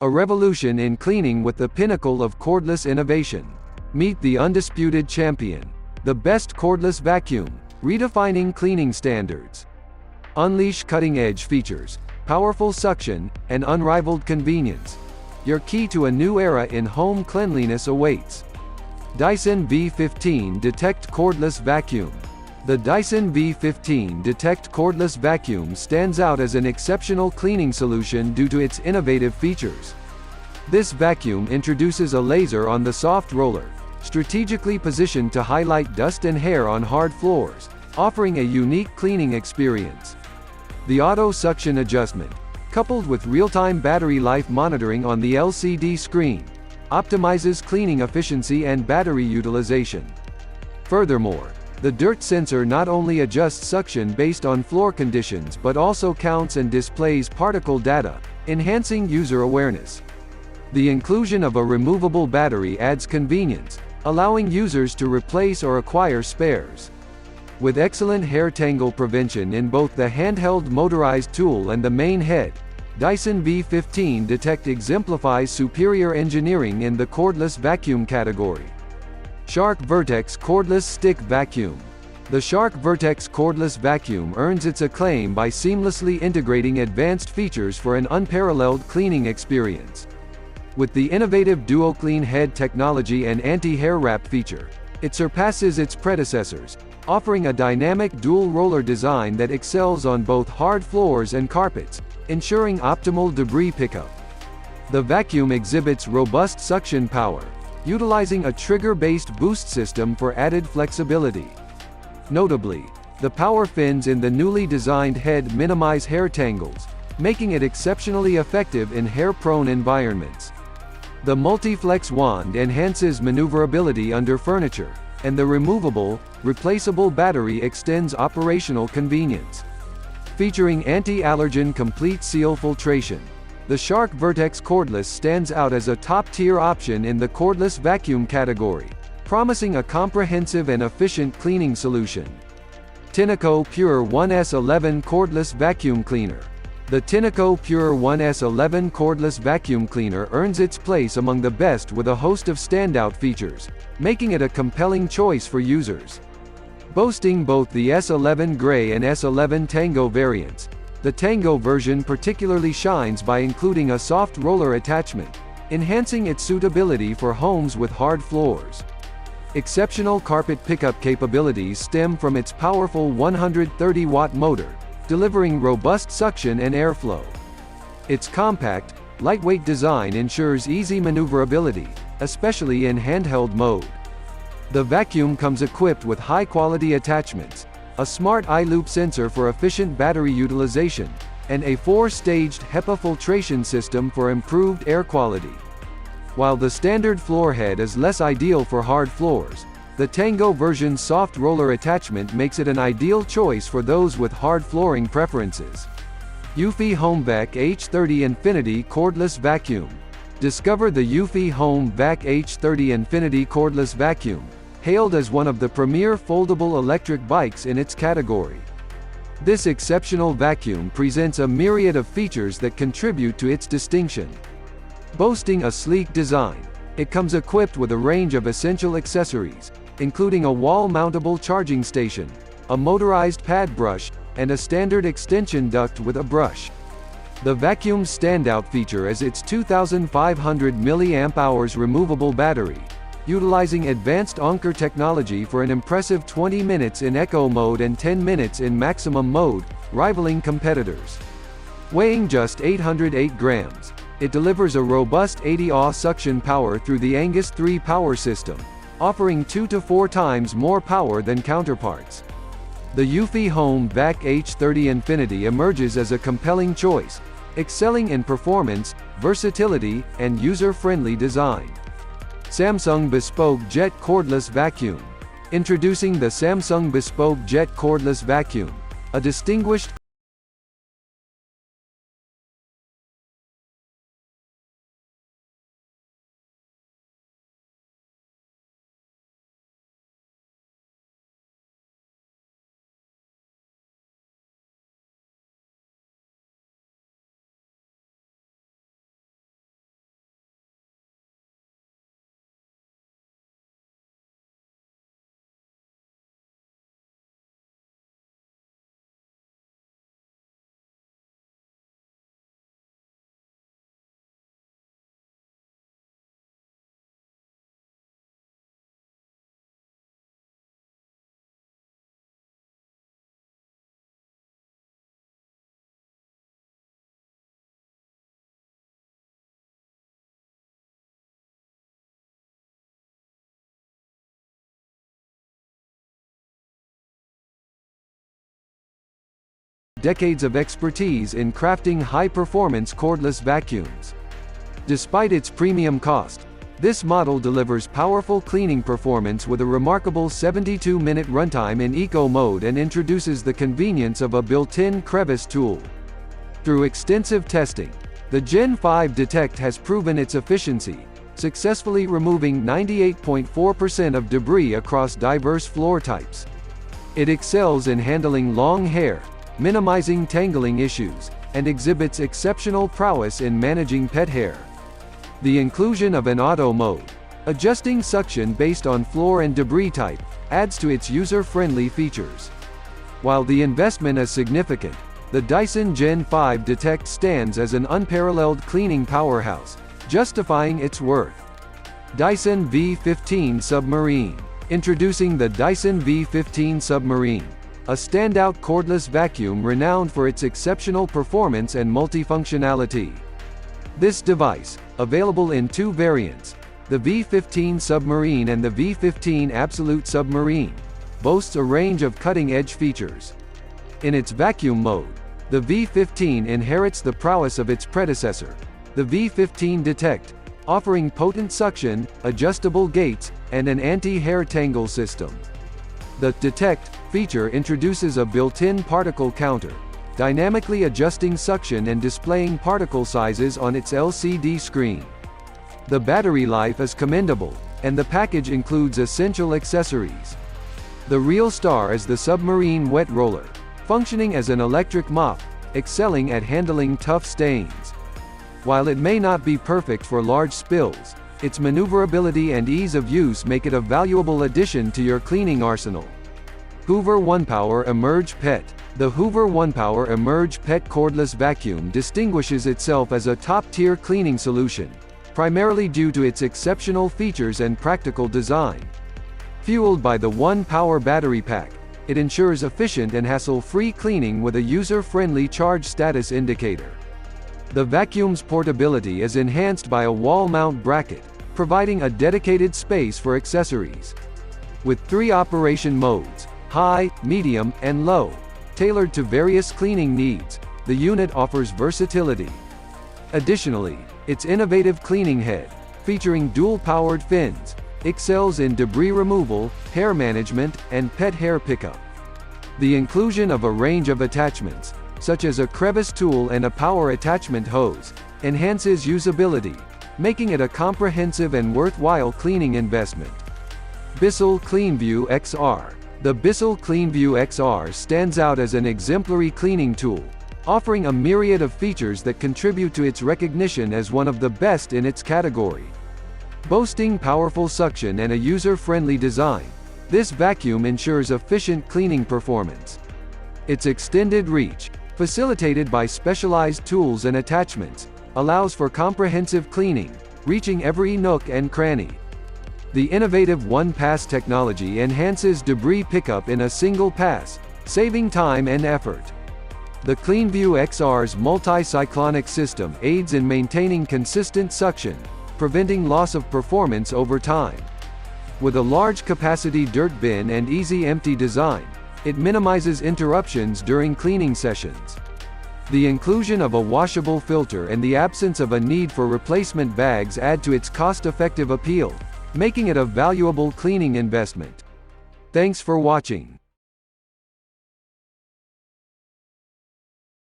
A revolution in cleaning with the pinnacle of cordless innovation. Meet the undisputed champion. The best cordless vacuum, redefining cleaning standards. Unleash cutting-edge features, powerful suction, and unrivaled convenience. Your key to a new era in home cleanliness awaits. Dyson V15 Detect Cordless Vacuum. The Dyson V15 Detect Cordless Vacuum stands out as an exceptional cleaning solution due to its innovative features. This vacuum introduces a laser on the soft roller, strategically positioned to highlight dust and hair on hard floors, offering a unique cleaning experience. The auto suction adjustment, coupled with real-time battery life monitoring on the LCD screen, optimizes cleaning efficiency and battery utilization. Furthermore, the dirt sensor not only adjusts suction based on floor conditions but also counts and displays particle data, enhancing user awareness. The inclusion of a removable battery adds convenience, allowing users to replace or acquire spares. With excellent hair tangle prevention in both the handheld motorized tool and the main head, Dyson V15 Detect exemplifies superior engineering in the cordless vacuum category. Shark Vertex Cordless Stick Vacuum. The Shark Vertex Cordless Vacuum earns its acclaim by seamlessly integrating advanced features for an unparalleled cleaning experience. With the innovative DuoClean head technology and anti-hair wrap feature, it surpasses its predecessors, offering a dynamic dual-roller design that excels on both hard floors and carpets, ensuring optimal debris pickup. The vacuum exhibits robust suction power, utilizing a trigger-based boost system for added flexibility. Notably, the power fins in the newly designed head minimize hair tangles, making it exceptionally effective in hair-prone environments. The multi-flex wand enhances maneuverability under furniture, and the removable, replaceable battery extends operational convenience. Featuring anti-allergen complete seal filtration, the Shark Vertex Cordless stands out as a top-tier option in the cordless vacuum category, promising a comprehensive and efficient cleaning solution. Pinnacle Pure 1S11 Cordless Vacuum Cleaner. The Pinnacle Pure 1S11 Cordless Vacuum Cleaner earns its place among the best with a host of standout features, making it a compelling choice for users. Boasting both the S11 Gray and S11 Tango variants, the Tango version particularly shines by including a soft roller attachment, enhancing its suitability for homes with hard floors. Exceptional carpet pickup capabilities stem from its powerful 130-watt motor, delivering robust suction and airflow. Its compact, lightweight design ensures easy maneuverability, especially in handheld mode. The vacuum comes equipped with high-quality attachments, a smart eye-loop sensor for efficient battery utilization, and a 4-staged HEPA filtration system for improved air quality. While the standard floor head is less ideal for hard floors, the Tango version's soft roller attachment makes it an ideal choice for those with hard flooring preferences. Eufy HomeVac H30 Infinity Cordless Vacuum. Discover the Eufy HomeVac H30 Infinity Cordless Vacuum, hailed as one of the premier foldable electric bikes in its category. This exceptional vacuum presents a myriad of features that contribute to its distinction. Boasting a sleek design, it comes equipped with a range of essential accessories, including a wall-mountable charging station, a motorized pad brush, and a standard extension duct with a brush. The vacuum's standout feature is its 2,500 mAh removable battery, utilizing advanced Anker technology for an impressive 20 minutes in eco mode and 10 minutes in maximum mode, rivaling competitors. Weighing just 808 grams, it delivers a robust 80 Ah suction power through the Angus 3 power system, offering 2 to 4 times more power than counterparts. The Eufy HomeVac H30 Infinity emerges as a compelling choice, excelling in performance, versatility, and user-friendly design. Samsung Bespoke Jet Cordless Vacuum. Introducing the Samsung Bespoke Jet Cordless Vacuum, a distinguished decades of expertise in crafting high-performance cordless vacuums. Despite its premium cost, this model delivers powerful cleaning performance with a remarkable 72-minute runtime in eco mode and introduces the convenience of a built-in crevice tool. Through extensive testing, the Gen 5 Detect has proven its efficiency, successfully removing 98.4% of debris across diverse floor types. It excels in handling long hair, minimizing tangling issues, and exhibits exceptional prowess in managing pet hair. The inclusion of an auto mode, adjusting suction based on floor and debris type, adds to its user-friendly features. While the investment is significant, the Dyson Gen 5 Detect stands as an unparalleled cleaning powerhouse, justifying its worth. Dyson V15 Submarine. Introducing the Dyson V15 Submarine, a standout cordless vacuum renowned for its exceptional performance and multifunctionality. This device, available in two variants, the V15 Submarine and the V15 Absolute Submarine, boasts a range of cutting-edge features. In its vacuum mode, the V15 inherits the prowess of its predecessor, the V15 Detect, offering potent suction, adjustable gates, and an anti-hair tangle system. The Detect feature introduces a built-in particle counter, dynamically adjusting suction and displaying particle sizes on its LCD screen. The battery life is commendable, and the package includes essential accessories. The real star is the Submarine Wet Roller, functioning as an electric mop, excelling at handling tough stains. While it may not be perfect for large spills, its maneuverability and ease of use make it a valuable addition to your cleaning arsenal. Hoover OnePower Emerge Pet. The Hoover OnePower Emerge Pet cordless vacuum distinguishes itself as a top-tier cleaning solution, primarily due to its exceptional features and practical design. Fueled by the OnePower battery pack, it ensures efficient and hassle-free cleaning with a user-friendly charge status indicator. The vacuum's portability is enhanced by a wall-mount bracket, providing a dedicated space for accessories. With 3 operation modes, high, medium, and low, tailored to various cleaning needs, the unit offers versatility. Additionally, its innovative cleaning head, featuring dual-powered fins, excels in debris removal, hair management, and pet hair pickup. The inclusion of a range of attachments, such as a crevice tool and a power attachment hose, enhances usability, making it a comprehensive and worthwhile cleaning investment. Bissell CleanView XR. The Bissell CleanView XR stands out as an exemplary cleaning tool, offering a myriad of features that contribute to its recognition as one of the best in its category. Boasting powerful suction and a user-friendly design, this vacuum ensures efficient cleaning performance. Its extended reach, facilitated by specialized tools and attachments, allows for comprehensive cleaning, reaching every nook and cranny. The innovative one-pass technology enhances debris pickup in a single pass, saving time and effort. The CleanView XR's multi-cyclonic system aids in maintaining consistent suction, preventing loss of performance over time. With a large-capacity dirt bin and easy empty design, it minimizes interruptions during cleaning sessions. The inclusion of a washable filter and the absence of a need for replacement bags add to its cost-effective appeal, making it a valuable cleaning investment. Thanks for watching.